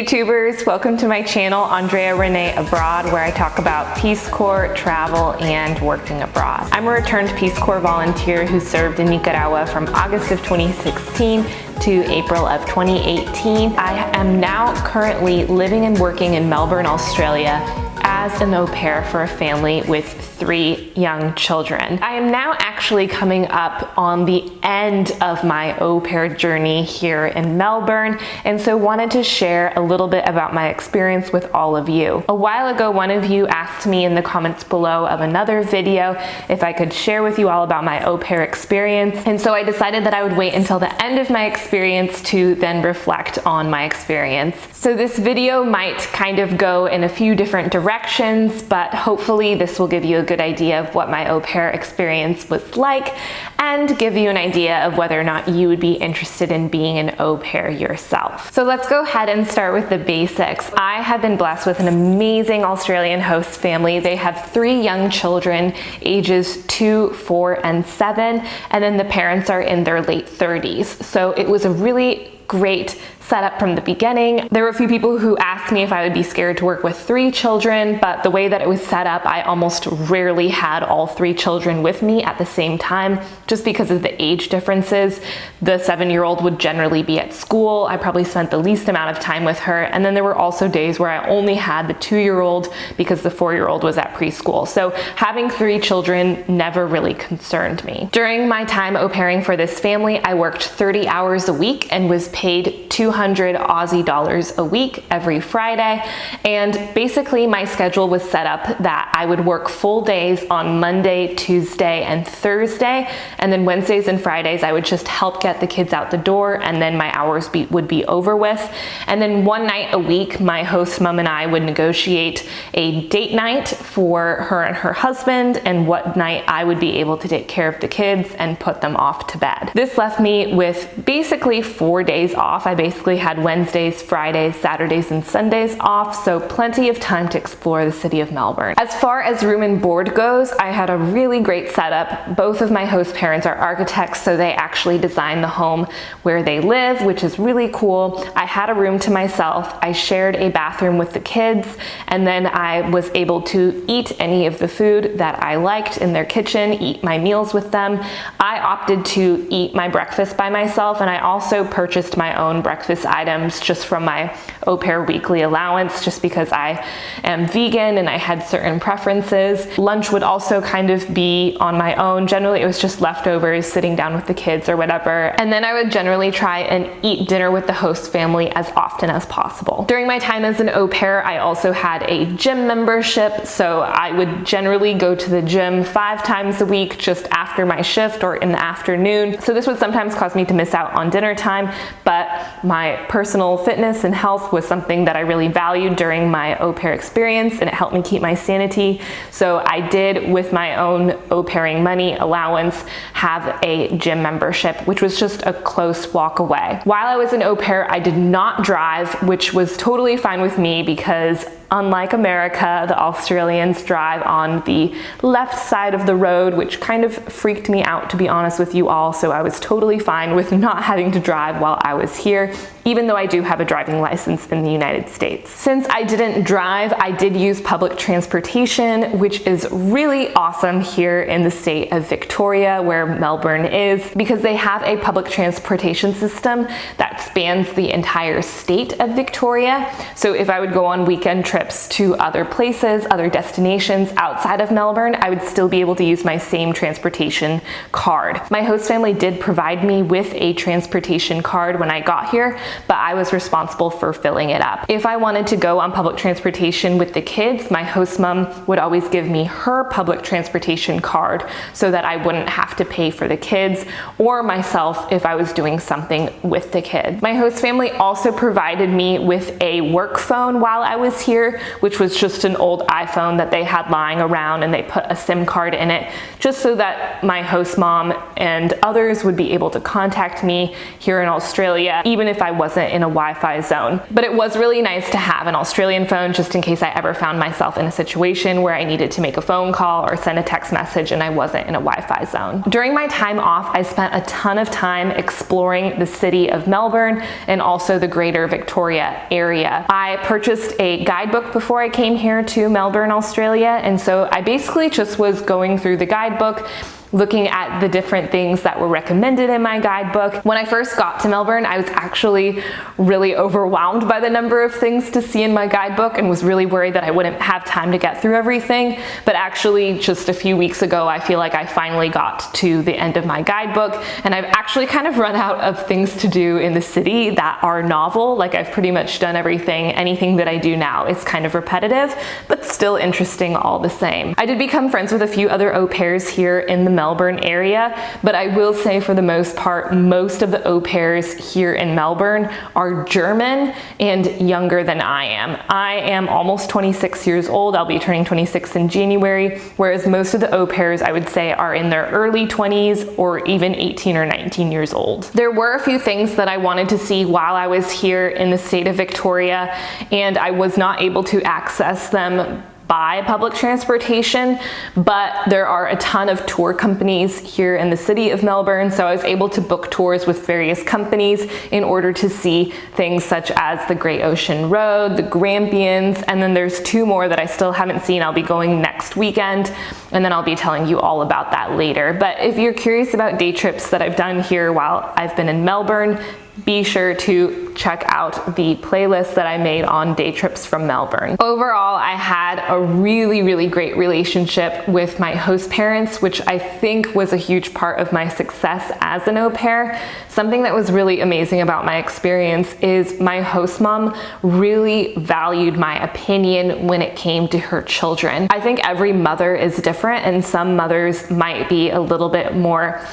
YouTubers, welcome to my channel, Andrea René Abroad, where I talk about Peace Corps, travel, and working abroad. I'm a returned Peace Corps volunteer who served in Nicaragua from August of 2016 to April of 2018. I am now currently living and working in Melbourne, Australia as an au pair for a family with 3 young children. I am now actually coming up on the end of my au pair journey here in Melbourne, and so wanted to share a little bit about my experience with all of you. A while ago, one of you asked me in the comments below of another video if I could share with you all about my au pair experience, and so I decided that I would wait until the end of my experience to then reflect on my experience. So this video might kind of go in a few different directions, but hopefully this will give you a good idea of what my au pair experience was like and give you an idea of whether or not you would be interested in being an au pair yourself. So let's go ahead and start with the basics. I have been blessed with an amazing Australian host family. They have 3 young children, ages 2, 4, and 7, and then the parents are in their late 30s. So it was a really great setup from the beginning. There were a few people who asked me if I would be scared to work with 3 children, but the way that it was set up, I almost rarely had all 3 children with me at the same time, just because of the age differences. The 7-year-old would generally be at school. I probably spent the least amount of time with her. And then there were also days where I only had the 2-year-old because the 4-year-old was at preschool. So having 3 children never really concerned me. During my time au pairing for this family, I worked 30 hours a week and was paid 200 Aussie dollars a week every Friday. And basically my schedule was set up that I would work full days on Monday, Tuesday, and Thursday. And then Wednesdays and Fridays, I would just help get the kids out the door, and then my hours would be over with. And then one night a week, my host mom and I would negotiate a date night for her and her husband, and what night I would be able to take care of the kids and put them off to bed. This left me with basically 4 days off. I basically had Wednesdays, Fridays, Saturdays, and Sundays off, so plenty of time to explore the city of Melbourne. As far as room and board goes, I had a really great setup. Both of my host parents are architects, so they actually designed the home where they live, which is really cool. I had a room to myself. I shared a bathroom with the kids, and then I was able to eat any of the food that I liked in their kitchen, eat my meals with them. I opted to eat my breakfast by myself, and I also purchased my own breakfast items just from my au pair weekly allowance, just because I am vegan and I had certain preferences. Lunch would also kind of be on my own. Generally, it was just leftovers, sitting down with the kids or whatever. And then I would generally try and eat dinner with the host family as often as possible. During my time as an au pair, I also had a gym membership, so I would generally go to the gym 5 times a week just after my shift or in the afternoon. So this would sometimes cause me to miss out on dinner time, but my personal fitness and health was something that I really valued during my au pair experience, and it helped me keep my sanity. So I did, with my own au pairing money allowance, have a gym membership, which was just a close walk away. While I was an au pair, I did not drive, which was totally fine with me because unlike America, the Australians drive on the left side of the road, which kind of freaked me out, to be honest with you all. So I was totally fine with not having to drive while I was here, even though I do have a driving license in the United States. Since I didn't drive, I did use public transportation, which is really awesome here in the state of Victoria, where Melbourne is, because they have a public transportation system that spans the entire state of Victoria. So if I would go on weekend trips to other places, other destinations outside of Melbourne, I would still be able to use my same transportation card. My host family did provide me with a transportation card when I got here, but I was responsible for filling it up. If I wanted to go on public transportation with the kids, my host mom would always give me her public transportation card so that I wouldn't have to pay for the kids or myself if I was doing something with the kids. My host family also provided me with a work phone while I was here, charger, which was just an old iPhone that they had lying around, and they put a SIM card in it just so that my host mom and others would be able to contact me here in Australia, even if I wasn't in a Wi-Fi zone. But it was really nice to have an Australian phone just in case I ever found myself in a situation where I needed to make a phone call or send a text message and I wasn't in a Wi-Fi zone. During my time off, I spent a ton of time exploring the city of Melbourne and also the greater Victoria area. I purchased a guidebook before I came here to Melbourne, Australia, and so I basically just was going through the guidebook, looking at the different things that were recommended in my guidebook. When I first got to Melbourne, I was actually really overwhelmed by the number of things to see in my guidebook and was really worried that I wouldn't have time to get through everything. But actually, just a few weeks ago, I feel like I finally got to the end of my guidebook, and I've actually kind of run out of things to do in the city that are novel. Like, I've pretty much done everything. Anything that I do now is kind of repetitive, but still interesting all the same. I did become friends with a few other au pairs here in the Melbourne area, but I will say for the most part, most of the au pairs here in Melbourne are German and younger than I am. I am almost 26 years old. I'll be turning 26 in January, whereas most of the au pairs I would say are in their early 20s or even 18 or 19 years old. There were a few things that I wanted to see while I was here in the state of Victoria, and I was not able to access them by public transportation, but there are a ton of tour companies here in the city of Melbourne, so I was able to book tours with various companies in order to see things such as the Great Ocean Road, the Grampians, and then there's two more that I still haven't seen. I'll be going next weekend, and then I'll be telling you all about that later. But if you're curious about day trips that I've done here while I've been in Melbourne, be sure to check out the playlist that I made on day trips from Melbourne. Overall, I had a really great relationship with my host parents, which I think was a huge part of my success as an au pair. Something that was really amazing about my experience is my host mom really valued my opinion when it came to her children. I think every mother is different, and some mothers might be a little bit more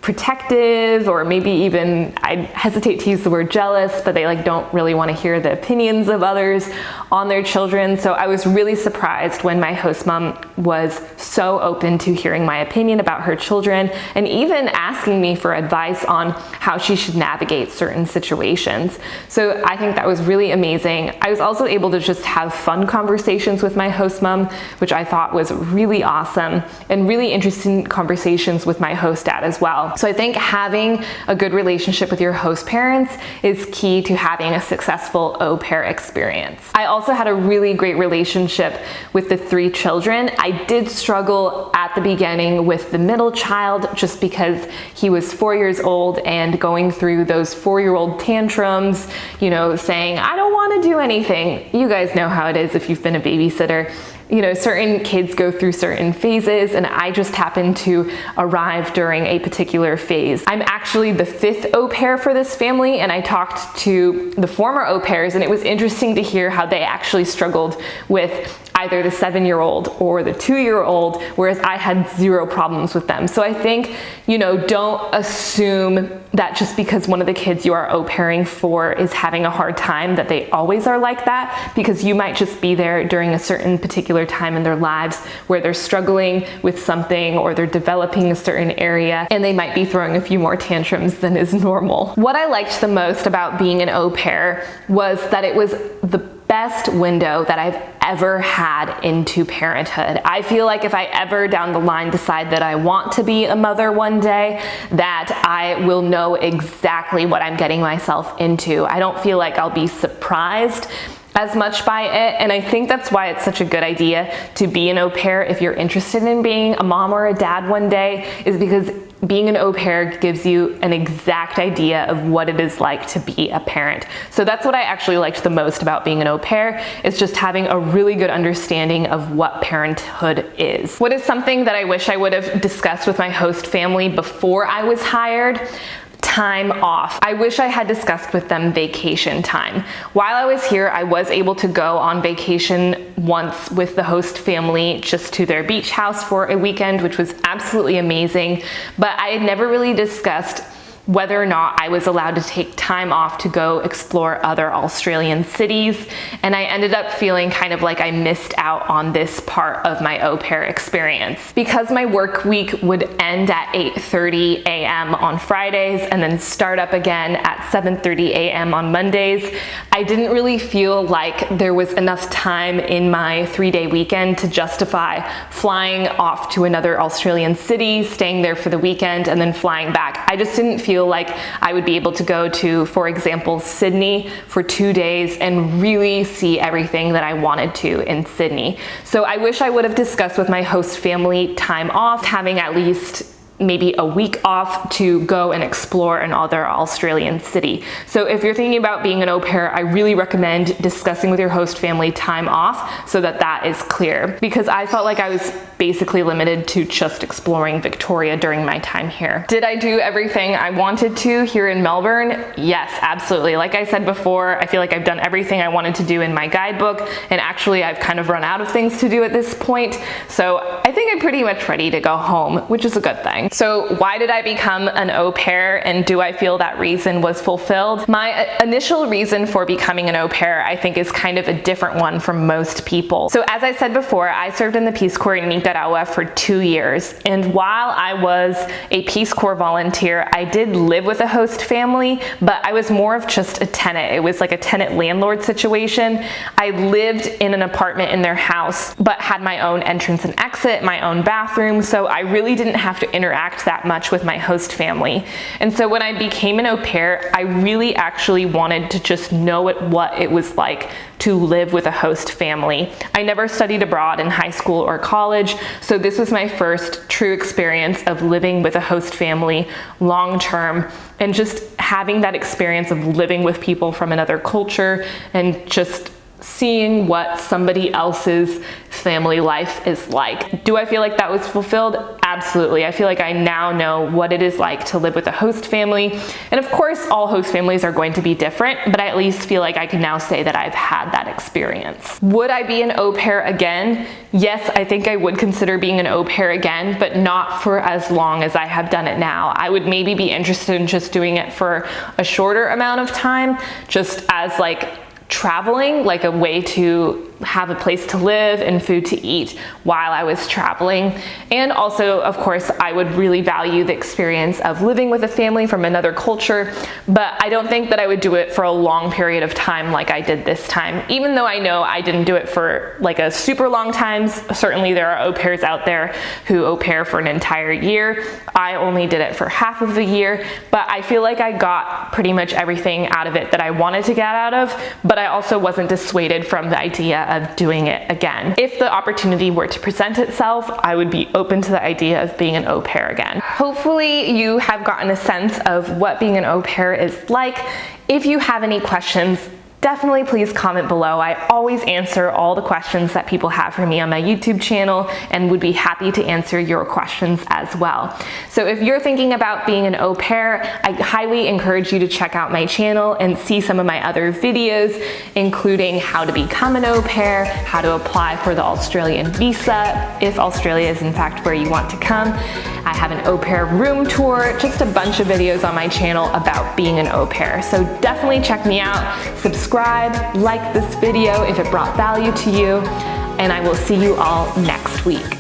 protective, or maybe even, I hesitate to use the word jealous, but they don't really want to hear the opinions of others on their children. So I was really surprised when my host mom was so open to hearing my opinion about her children and even asking me for advice on how she should navigate certain situations. So I think that was really amazing. I was also able to just have fun conversations with my host mom, which I thought was really awesome, and really interesting conversations with my host dad as well. So I think having a good relationship with your host parents is key to having a successful au pair experience. I also had a really great relationship with the three children. I did struggle at the beginning with the middle child just because he was 4 years old and going through those 4-year-old tantrums, you know, saying, I don't want to do anything. You guys know how it is if you've been a babysitter. You know, certain kids go through certain phases, and I just happened to arrive during a particular phase. I'm actually the 5th au pair for this family, and I talked to the former au pairs, and it was interesting to hear how they actually struggled with either the 7-year-old or the 2-year-old, whereas I had zero problems with them. So I think, you know, don't assume that just because one of the kids you are au pairing for is having a hard time that they always are like that, because you might just be there during a certain particular time in their lives where they're struggling with something or they're developing a certain area and they might be throwing a few more tantrums than is normal. What I liked the most about being an au pair was that it was the best window that I've ever had into parenthood. I feel like if I ever down the line decide that I want to be a mother one day, that I will know exactly what I'm getting myself into. I don't feel like I'll be surprised as much by it, and I think that's why it's such a good idea to be an au pair if you're interested in being a mom or a dad one day, is because being an au pair gives you an exact idea of what it is like to be a parent. So that's what I actually liked the most about being an au pair, is just having a really good understanding of what parenthood is. What is something that I wish I would have discussed with my host family before I was hired? Time off. I wish I had discussed with them vacation time. While I was here, I was able to go on vacation once with the host family just to their beach house for a weekend, which was absolutely amazing. But I had never really discussed whether or not I was allowed to take time off to go explore other Australian cities, and I ended up feeling kind of like I missed out on this part of my au pair experience. Because my work week would end at 8:30 a.m. on Fridays and then start up again at 7:30 a.m. on Mondays, I didn't really feel like there was enough time in my 3-day weekend to justify flying off to another Australian city, staying there for the weekend, and then flying back. I just didn't feel like I would be able to go to, for example, Sydney for 2 days and really see everything that I wanted to in Sydney. So I wish I would have discussed with my host family time off, having at least maybe a week off to go and explore another Australian city. So if you're thinking about being an au pair, I really recommend discussing with your host family time off so that that is clear, because I felt like I was basically limited to just exploring Victoria during my time here. Did I do everything I wanted to here in Melbourne? Yes, absolutely. Like I said before, I feel like I've done everything I wanted to do in my guidebook, and actually I've kind of run out of things to do at this point. So I think I'm pretty much ready to go home, which is a good thing. So why did I become an au pair, and do I feel that reason was fulfilled? My initial reason for becoming an au pair, I think, is kind of a different one from most people. So as I said before, I served in the Peace Corps in Nicaragua for 2 years, and while I was a Peace Corps volunteer, I did live with a host family, but I was more of just a tenant. It was like a tenant-landlord situation. I lived in an apartment in their house, but had my own entrance and exit, my own bathroom, so I really didn't have to interact that much with my host family. And so when I became an au pair, I really actually wanted to just know what it was like to live with a host family. I never studied abroad in high school or college, so this was my first true experience of living with a host family long term, and just having that experience of living with people from another culture and just seeing what somebody else's family life is like. Do I feel like that was fulfilled? Absolutely. I feel like I now know what it is like to live with a host family. And of course, all host families are going to be different, but I at least feel like I can now say that I've had that experience. Would I be an au pair again? Yes, I think I would consider being an au pair again, but not for as long as I have done it now. I would maybe be interested in just doing it for a shorter amount of time, just as like traveling, like a way to have a place to live and food to eat while I was traveling. And also, of course, I would really value the experience of living with a family from another culture, but I don't think that I would do it for a long period of time like I did this time. Even though I know I didn't do it for like a super long time, certainly there are au pairs out there who au pair for an entire year. I only did it for half of the year, but I feel like I got pretty much everything out of it that I wanted to get out of, but I also wasn't dissuaded from the idea of doing it again. If the opportunity were to present itself, I would be open to the idea of being an au pair again. Hopefully you have gotten a sense of what being an au pair is like. If you have any questions, definitely please comment below. I always answer all the questions that people have for me on my YouTube channel and would be happy to answer your questions as well. So if you're thinking about being an au pair, I highly encourage you to check out my channel and see some of my other videos, including how to become an au pair, how to apply for the Australian visa, if Australia is in fact where you want to come. I have an au pair room tour, just a bunch of videos on my channel about being an au pair. So definitely check me out, subscribe, like this video if it brought value to you, and I will see you all next week.